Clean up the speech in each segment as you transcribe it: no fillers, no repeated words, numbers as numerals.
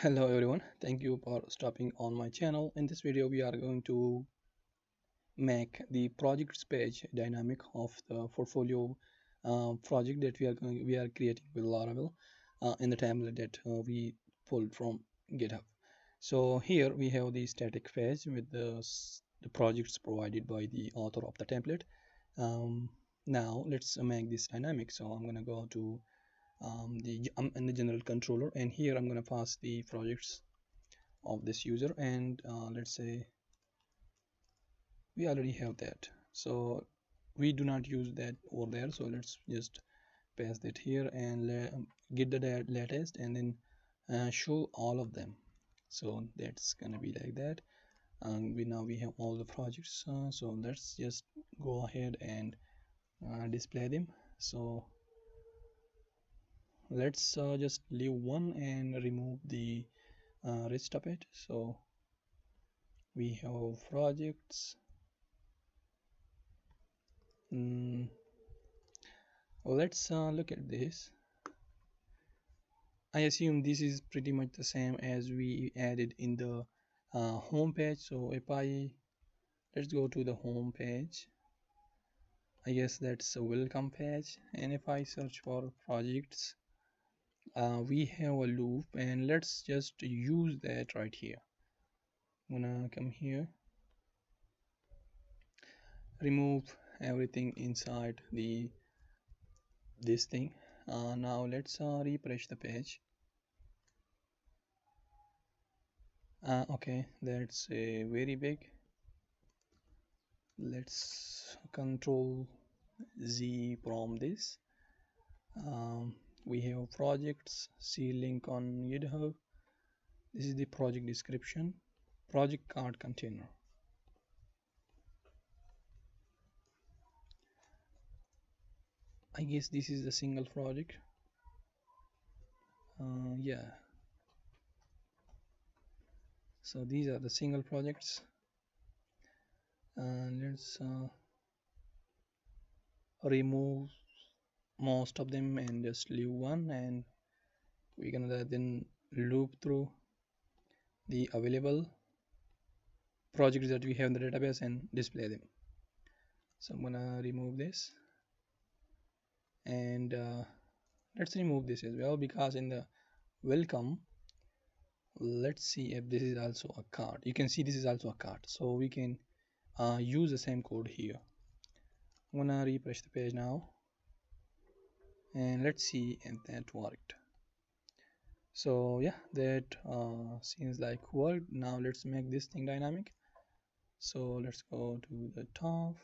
Hello everyone, thank you for stopping on my channel. In this video we are going to make the projects page dynamic of the portfolio project that we are creating with Laravel in the template that we pulled from GitHub. So here we have the static page with the projects provided by the author of the template. Now let's make this dynamic. So I'm gonna go to I'm in the general controller, and here I'm gonna pass the projects of this user, and let's say we already have that, so we do not use that over there. So let's just paste it here and get the latest, and then show all of them. So that's gonna be like that. And we have all the projects, so let's just go ahead and display them. So let's just leave one and remove the rest of it. So we have projects. Let's look at this. I assume this is pretty much the same as we added in the home page. So if let's go to the home page, I guess that's a welcome page, and if I search for projects, we have a loop, and let's just use that right here. I'm gonna come here, remove everything inside this thing. Now let's refresh the page. Okay, that's very big. Let's control Z from this. We have projects, see link on GitHub. This is the project description, project card container. I guess this is a single project. Yeah, so these are the single projects. Let's remove most of them and just leave one, and we're gonna then loop through the available projects that we have in the database and display them. So I'm gonna remove this, and let's remove this as well, because in the welcome, let's see if this is also a card. You can see this is also a card, so we can use the same code here. I'm gonna refresh the page now, and let's see if that worked. So yeah, that seems like worked. Now let's make this thing dynamic. So let's go to the top.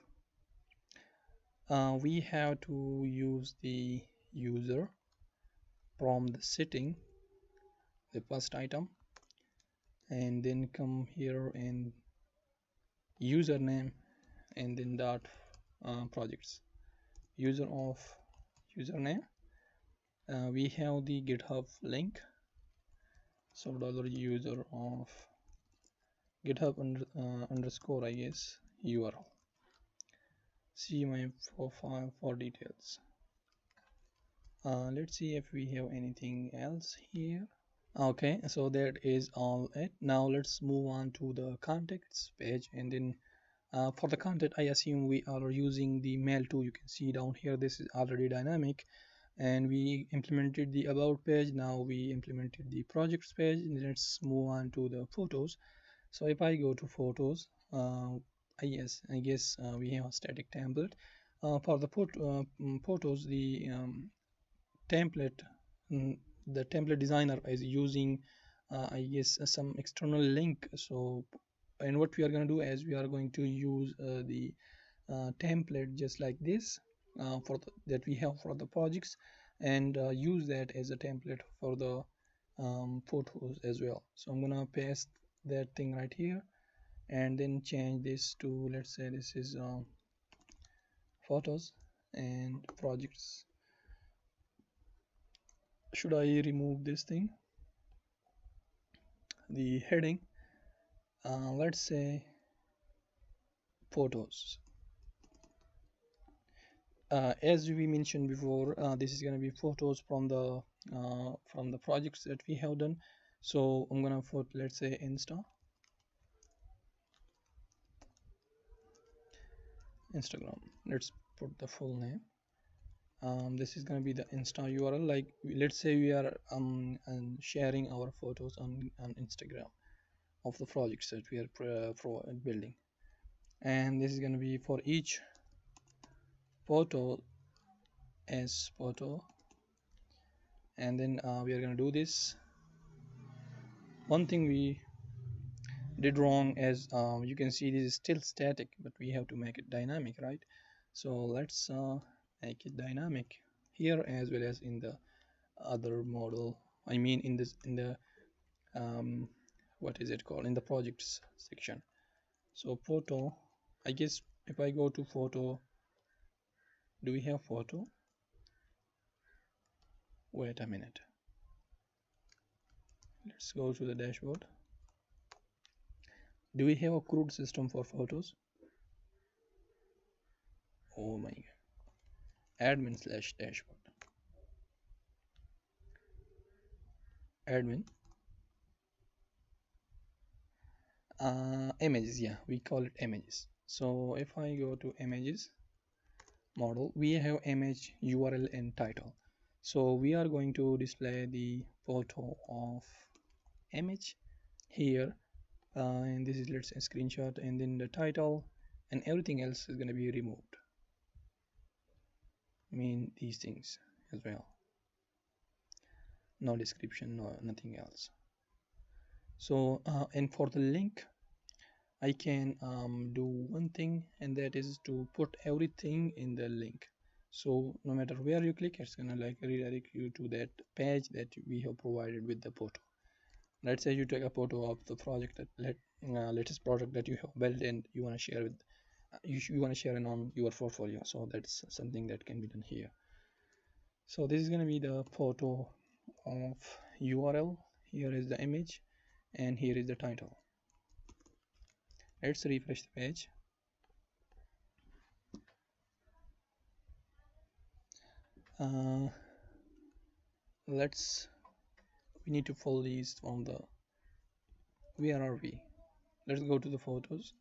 We have to use the user from the setting, the first item, and then come here and username, and then dot projects, user of username. We have the GitHub link, so $user of GitHub underscore, I guess, URL. See my profile for details. Let's see if we have anything else here. Okay, so that is all it. Now let's move on to the contacts page, and then for the content, I assume we are using the mail tool. You can see down here, this is already dynamic, and we implemented the about page. Now we implemented the projects page. Let's move on to the photos. So if I go to photos, I guess we have a static template for the photos. Template mm, the template designer is using I guess some external link. So, and what we are going to do is we are going to use the template just like this that we have for the projects, and use that as a template for the photos as well. So I'm gonna paste that thing right here, and then change this to, let's say this is photos and projects. Should I remove this thing, the heading? Let's say photos. As we mentioned before, this is going to be photos from the projects that we have done. So I'm gonna put, let's say, Instagram. Let's put the full name. This is gonna be the Insta URL. Like, let's say we are sharing our photos on Instagram of the projects that we are building, and this is gonna be for each photo as photo. And then we are gonna do this. One thing we did wrong, as you can see, this is still static, but we have to make it dynamic, right? So let's make it dynamic here as well as in the other model. I mean, in this, in the what is it called, in the projects section. So photo, I guess if I go to photo, do we have photo? Wait a minute, let's go to the dashboard. Do we have a CRUD system for photos? Oh my god. Admin slash dashboard, admin, images, yeah, we call it images. So if I go to images model, we have image URL and title. So we are going to display the photo of image here, and this is, let's say, a screenshot, and then the title, and everything else is going to be removed. I mean, these things as well, no description, no nothing else. So and for the link, I can do one thing, and that is to put everything in the link. So no matter where you click, it's gonna like redirect you to that page that we have provided with the photo. Let's say you take a photo of the project that latest project that you have built, and you want to share with you want to share it on your portfolio. So that's something that can be done here. So this is gonna be the photo of URL. Here is the image, and here is the title. Let's refresh the page. Uh, let's we need to follow these from the, where are we? Let's go to the photos.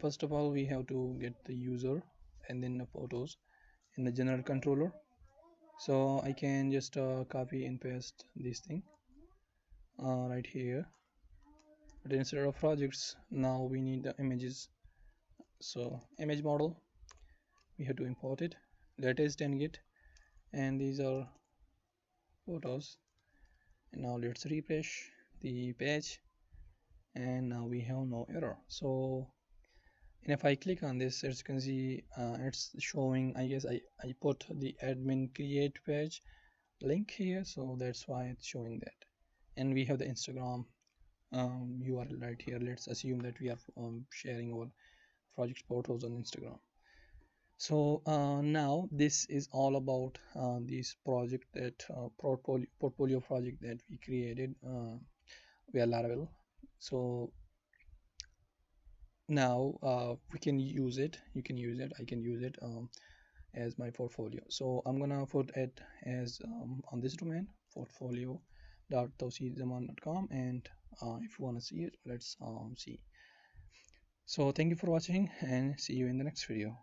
First of all, we have to get the user and then the photos in the general controller. So I can just copy and paste this thing right here, but instead of projects, now we need the images. So image model, we have to import it, latest and get, and these are photos. And now let's refresh the page, and now we have no error. So, and if I click on this, as you can see, it's showing, I guess I put the admin create page link here, so that's why it's showing that. And we have the Instagram URL right here. Let's assume that we are sharing our project photos on Instagram. So now this is all about this project, that portfolio project that we created via Laravel. So now we can use it, you can use it, I can use it as my portfolio. So I'm gonna put it as on this domain, portfolio.tauseedzaman.com, and if you want to see it, let's see. So thank you for watching, and see you in the next video.